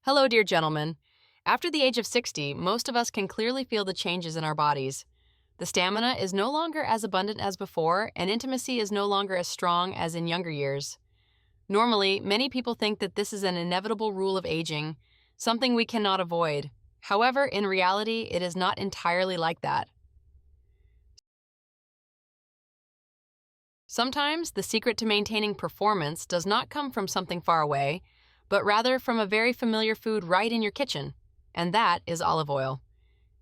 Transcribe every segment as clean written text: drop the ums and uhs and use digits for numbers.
Hello, dear gentlemen. After the age of 60, most of us can clearly feel the changes in our bodies. The stamina is no longer as abundant as before, and intimacy is no longer as strong as in younger years. Normally, many people think that this is an inevitable rule of aging, something we cannot avoid. However, in reality, it is not entirely like that. Sometimes the secret to maintaining performance does not come from something far away, but rather from a very familiar food right in your kitchen, and that is olive oil.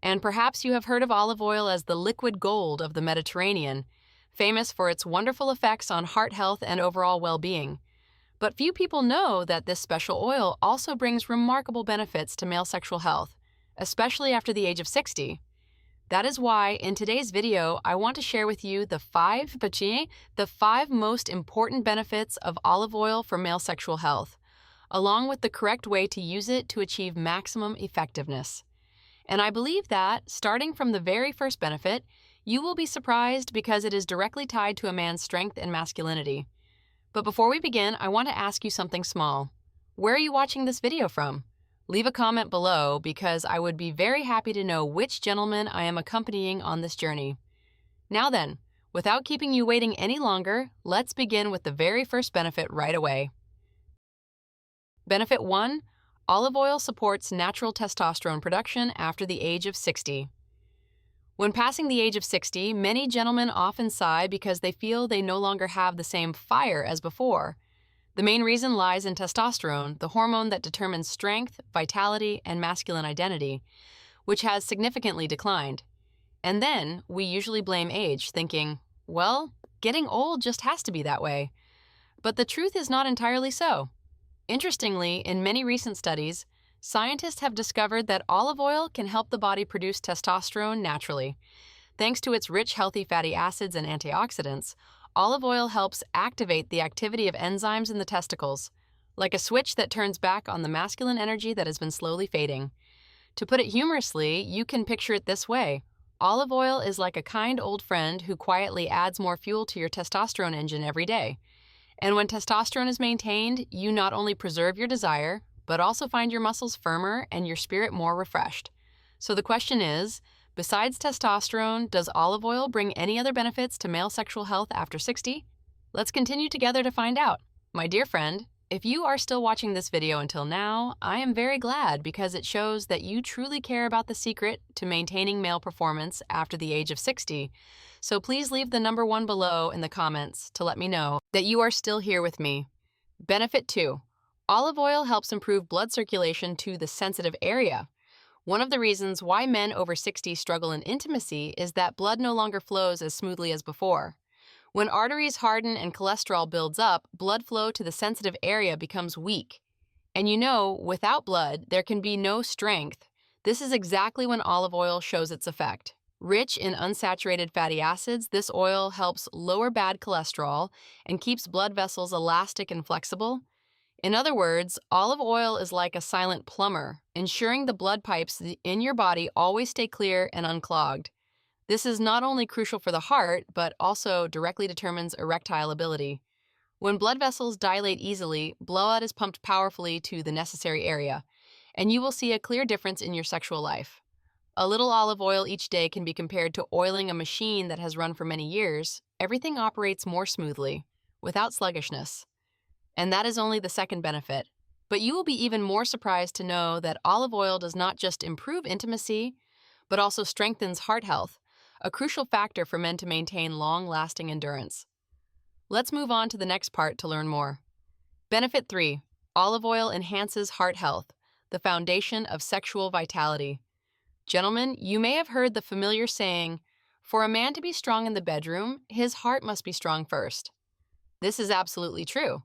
And perhaps you have heard of olive oil as the liquid gold of the Mediterranean, famous for its wonderful effects on heart health and overall well-being. But few people know that this special oil also brings remarkable benefits to male sexual health, especially after the age of 60. That is why, in today's video, I want to share with you the five most important benefits of olive oil for male sexual health, along with the correct way to use it to achieve maximum effectiveness. And I believe that, starting from the very first benefit, you will be surprised because it is directly tied to a man's strength and masculinity. But before we begin, I want to ask you something small. Where are you watching this video from? Leave a comment below because I would be very happy to know which gentleman I am accompanying on this journey. Now then, without keeping you waiting any longer, let's begin with the very first benefit right away. Benefit 1. Olive oil supports natural testosterone production after the age of 60. When passing the age of 60, many gentlemen often sigh because they feel they no longer have the same fire as before. The main reason lies in testosterone, the hormone that determines strength, vitality, and masculine identity, which has significantly declined. And then we usually blame age, thinking, well, getting old just has to be that way. But the truth is not entirely so. Interestingly, in many recent studies, scientists have discovered that olive oil can help the body produce testosterone naturally. Thanks to its rich, healthy fatty acids and antioxidants, olive oil helps activate the activity of enzymes in the testicles, like a switch that turns back on the masculine energy that has been slowly fading. To put it humorously, you can picture it this way. Olive oil is like a kind old friend who quietly adds more fuel to your testosterone engine every day. And when testosterone is maintained, you not only preserve your desire, but also find your muscles firmer and your spirit more refreshed. So the question is, besides testosterone, does olive oil bring any other benefits to male sexual health after 60? Let's continue together to find out. My dear friend, if you are still watching this video until now, I am very glad because it shows that you truly care about the secret to maintaining male performance after the age of 60. So please leave the number 1 below in the comments to let me know that you are still here with me. Benefit 2. Olive oil helps improve blood circulation to the sensitive area. One of the reasons why men over 60 struggle in intimacy is that blood no longer flows as smoothly as before. When arteries harden and cholesterol builds up, blood flow to the sensitive area becomes weak. And you know, without blood, there can be no strength. This is exactly when olive oil shows its effect. Rich in unsaturated fatty acids, this oil helps lower bad cholesterol and keeps blood vessels elastic and flexible. In other words, olive oil is like a silent plumber, ensuring the blood pipes in your body always stay clear and unclogged. This is not only crucial for the heart, but also directly determines erectile ability. When blood vessels dilate easily, blood is pumped powerfully to the necessary area, and you will see a clear difference in your sexual life. A little olive oil each day can be compared to oiling a machine that has run for many years. Everything operates more smoothly, without sluggishness. And that is only the second benefit. But you will be even more surprised to know that olive oil does not just improve intimacy, but also strengthens heart health, a crucial factor for men to maintain long-lasting endurance. Let's move on to the next part to learn more. Benefit 3. Olive oil enhances heart health, the foundation of sexual vitality. Gentlemen, you may have heard the familiar saying, for a man to be strong in the bedroom, his heart must be strong first. This is absolutely true,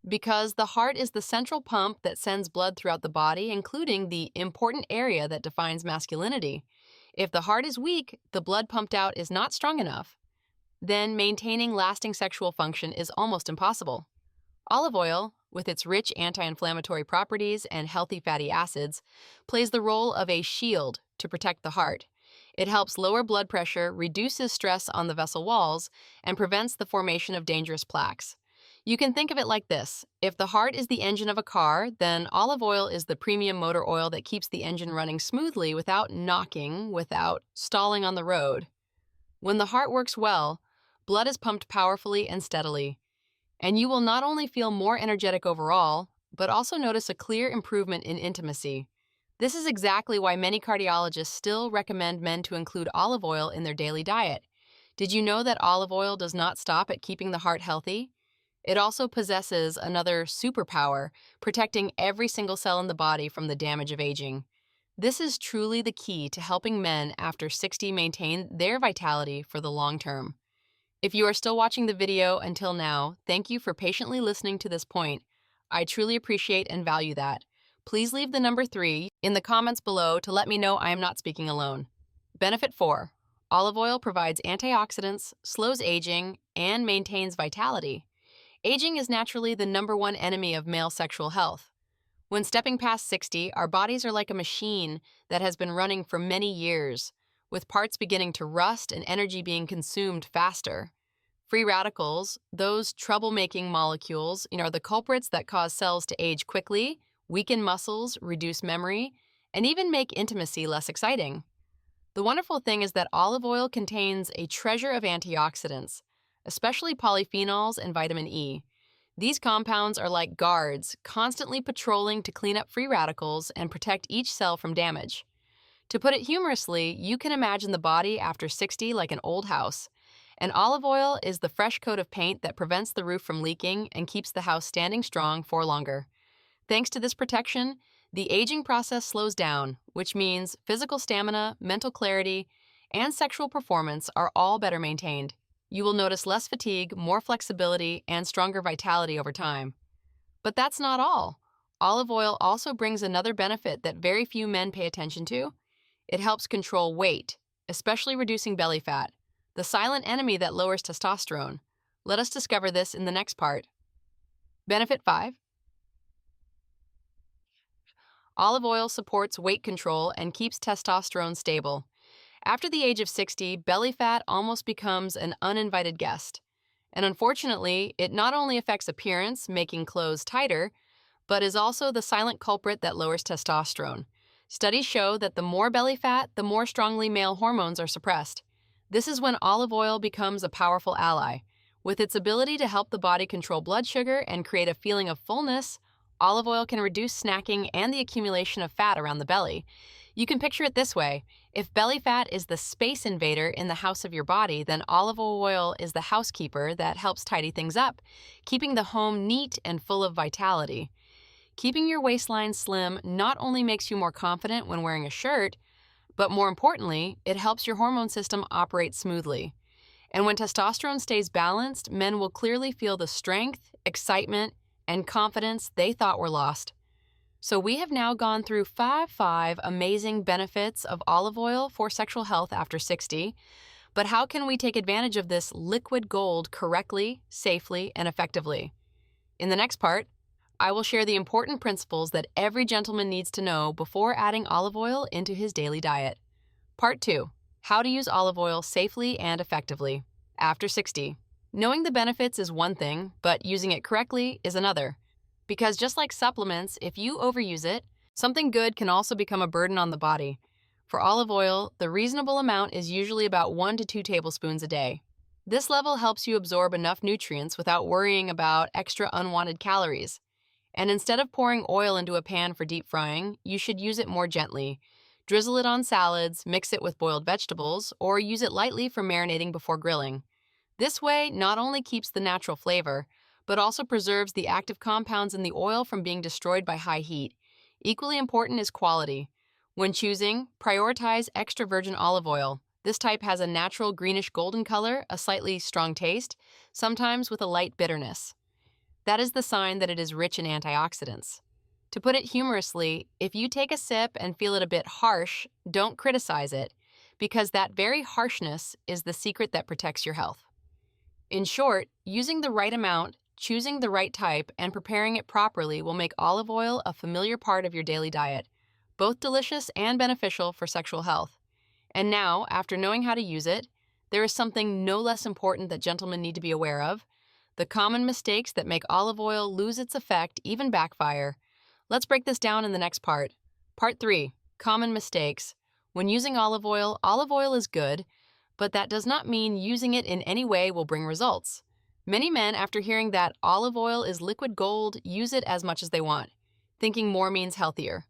because the heart is the central pump that sends blood throughout the body, including the important area that defines masculinity. If the heart is weak, the blood pumped out is not strong enough, then maintaining lasting sexual function is almost impossible. Olive oil, with its rich anti-inflammatory properties and healthy fatty acids, plays the role of a shield to protect the heart. It helps lower blood pressure, reduces stress on the vessel walls, and prevents the formation of dangerous plaques. You can think of it like this. If the heart is the engine of a car, then olive oil is the premium motor oil that keeps the engine running smoothly without knocking, without stalling on the road. When the heart works well, blood is pumped powerfully and steadily, and you will not only feel more energetic overall, but also notice a clear improvement in intimacy. This is exactly why many cardiologists still recommend men to include olive oil in their daily diet. Did you know that olive oil does not stop at keeping the heart healthy? It also possesses another superpower, protecting every single cell in the body from the damage of aging. This is truly the key to helping men after 60 maintain their vitality for the long term. If you are still watching the video until now, thank you for patiently listening to this point. I truly appreciate and value that. Please leave the number 3 in the comments below to let me know I am not speaking alone. Benefit 4. Olive oil provides antioxidants, slows aging, and maintains vitality. Aging is naturally the #1 enemy of male sexual health. When stepping past 60, our bodies are like a machine that has been running for many years, with parts beginning to rust and energy being consumed faster. Free radicals, those troublemaking molecules, are the culprits that cause cells to age quickly, weaken muscles, reduce memory, and even make intimacy less exciting. The wonderful thing is that olive oil contains a treasure of antioxidants, especially polyphenols and vitamin E. These compounds are like guards, constantly patrolling to clean up free radicals and protect each cell from damage. To put it humorously, you can imagine the body after 60 like an old house, and olive oil is the fresh coat of paint that prevents the roof from leaking and keeps the house standing strong for longer. Thanks to this protection, the aging process slows down, which means physical stamina, mental clarity, and sexual performance are all better maintained. You will notice less fatigue, more flexibility, and stronger vitality over time. But that's not all. Olive oil also brings another benefit that very few men pay attention to. It helps control weight, especially reducing belly fat, the silent enemy that lowers testosterone. Let us discover this in the next part. Benefit 5. Olive oil supports weight control and keeps testosterone stable. After the age of 60, belly fat almost becomes an uninvited guest. And unfortunately, it not only affects appearance, making clothes tighter, but is also the silent culprit that lowers testosterone. Studies show that the more belly fat, the more strongly male hormones are suppressed. This is when olive oil becomes a powerful ally. With its ability to help the body control blood sugar and create a feeling of fullness, olive oil can reduce snacking and the accumulation of fat around the belly. You can picture it this way. If belly fat is the space invader in the house of your body, then olive oil is the housekeeper that helps tidy things up, keeping the home neat and full of vitality. Keeping your waistline slim not only makes you more confident when wearing a shirt, but more importantly, it helps your hormone system operate smoothly. And when testosterone stays balanced, men will clearly feel the strength, excitement, and confidence they thought were lost. So we have now gone through five amazing benefits of olive oil for sexual health after 60. But how can we take advantage of this liquid gold correctly, safely, and effectively? In the next part, I will share the important principles that every gentleman needs to know before adding olive oil into his daily diet. Part 2. How to use olive oil safely and effectively after 60. Knowing the benefits is one thing, but using it correctly is another. Because just like supplements, if you overuse it, something good can also become a burden on the body. For olive oil, the reasonable amount is usually about 1 to 2 tablespoons a day. This level helps you absorb enough nutrients without worrying about extra unwanted calories. And instead of pouring oil into a pan for deep frying, you should use it more gently. Drizzle it on salads, mix it with boiled vegetables, or use it lightly for marinating before grilling. This way not only keeps the natural flavor, but also preserves the active compounds in the oil from being destroyed by high heat. Equally important is quality. When choosing, prioritize extra virgin olive oil. This type has a natural greenish golden color, a slightly strong taste, sometimes with a light bitterness. That is the sign that it is rich in antioxidants. To put it humorously, if you take a sip and feel it a bit harsh, don't criticize it, because that very harshness is the secret that protects your health. In short, using the right amount, choosing the right type, and preparing it properly will make olive oil a familiar part of your daily diet, both delicious and beneficial for sexual health. And now, after knowing how to use it, there is something no less important that gentlemen need to be aware of. the common mistakes that make olive oil lose its effect, even backfire. Let's break this down in the next part. Part 3. Common mistakes. When using olive oil is good, but that does not mean using it in any way will bring results. Many men, after hearing that olive oil is liquid gold, use it as much as they want, thinking more means healthier.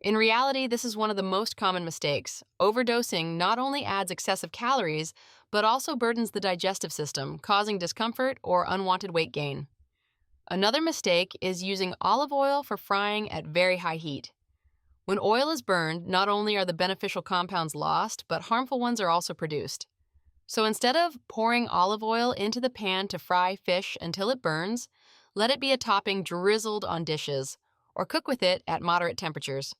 In reality, this is one of the most common mistakes. Overdosing not only adds excessive calories, but also burdens the digestive system, causing discomfort or unwanted weight gain. Another mistake is using olive oil for frying at very high heat. When oil is burned, not only are the beneficial compounds lost, but harmful ones are also produced. So instead of pouring olive oil into the pan to fry fish until it burns, let it be a topping drizzled on dishes, or cook with it at moderate temperatures.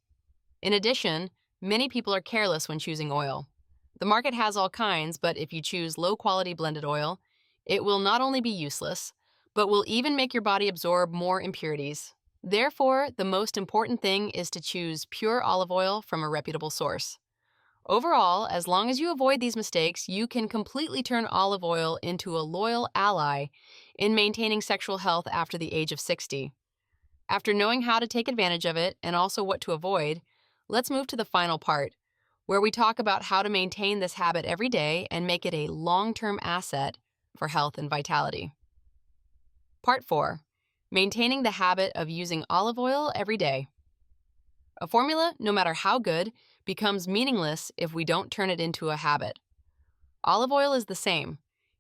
In addition, many people are careless when choosing oil. The market has all kinds, but if you choose low-quality blended oil, it will not only be useless, but will even make your body absorb more impurities. Therefore, the most important thing is to choose pure olive oil from a reputable source. Overall, as long as you avoid these mistakes, you can completely turn olive oil into a loyal ally in maintaining sexual health after the age of 60. After knowing how to take advantage of it and also what to avoid, let's move to the final part, where we talk about how to maintain this habit every day and make it a long-term asset for health and vitality. Part 4. Maintaining the habit of using olive oil every day. A formula, no matter how good, becomes meaningless if we don't turn it into a habit. Olive oil is the same.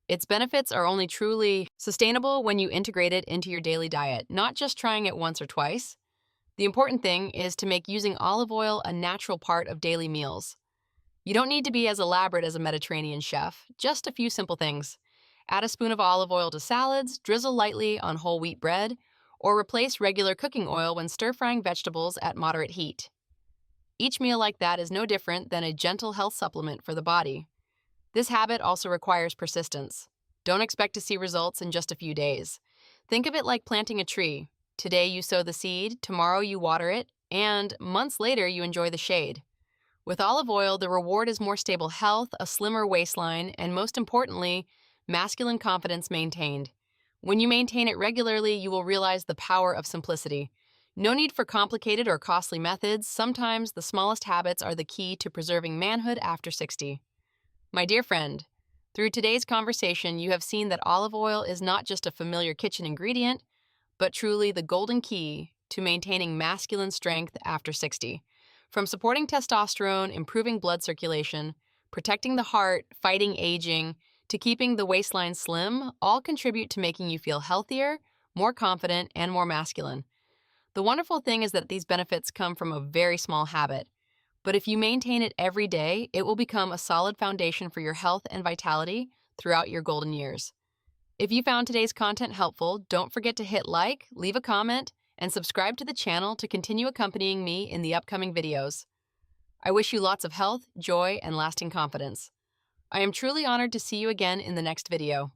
Its benefits are only truly sustainable when you integrate it into your daily diet, not just trying it once or twice. The important thing is to make using olive oil a natural part of daily meals. You don't need to be as elaborate as a Mediterranean chef, just a few simple things. Add a spoon of olive oil to salads, drizzle lightly on whole wheat bread, or replace regular cooking oil when stir-frying vegetables at moderate heat. Each meal like that is no different than a gentle health supplement for the body. This habit also requires persistence. Don't expect to see results in just a few days. Think of it like planting a tree. Today you sow the seed, tomorrow you water it, and months later you enjoy the shade. With olive oil, the reward is more stable health, a slimmer waistline, and most importantly, masculine confidence maintained. When you maintain it regularly, you will realize the power of simplicity. No need for complicated or costly methods. Sometimes the smallest habits are the key to preserving manhood after 60. My dear friend, through today's conversation, you have seen that olive oil is not just a familiar kitchen ingredient, but truly the golden key to maintaining masculine strength after 60. From supporting testosterone, improving blood circulation, protecting the heart, fighting aging, to keeping the waistline slim, all contribute to making you feel healthier, more confident, and more masculine. The wonderful thing is that these benefits come from a very small habit. But if you maintain it every day, it will become a solid foundation for your health and vitality throughout your golden years. If you found today's content helpful, don't forget to hit like, leave a comment, and subscribe to the channel to continue accompanying me in the upcoming videos. I wish you lots of health, joy, and lasting confidence. I am truly honored to see you again in the next video.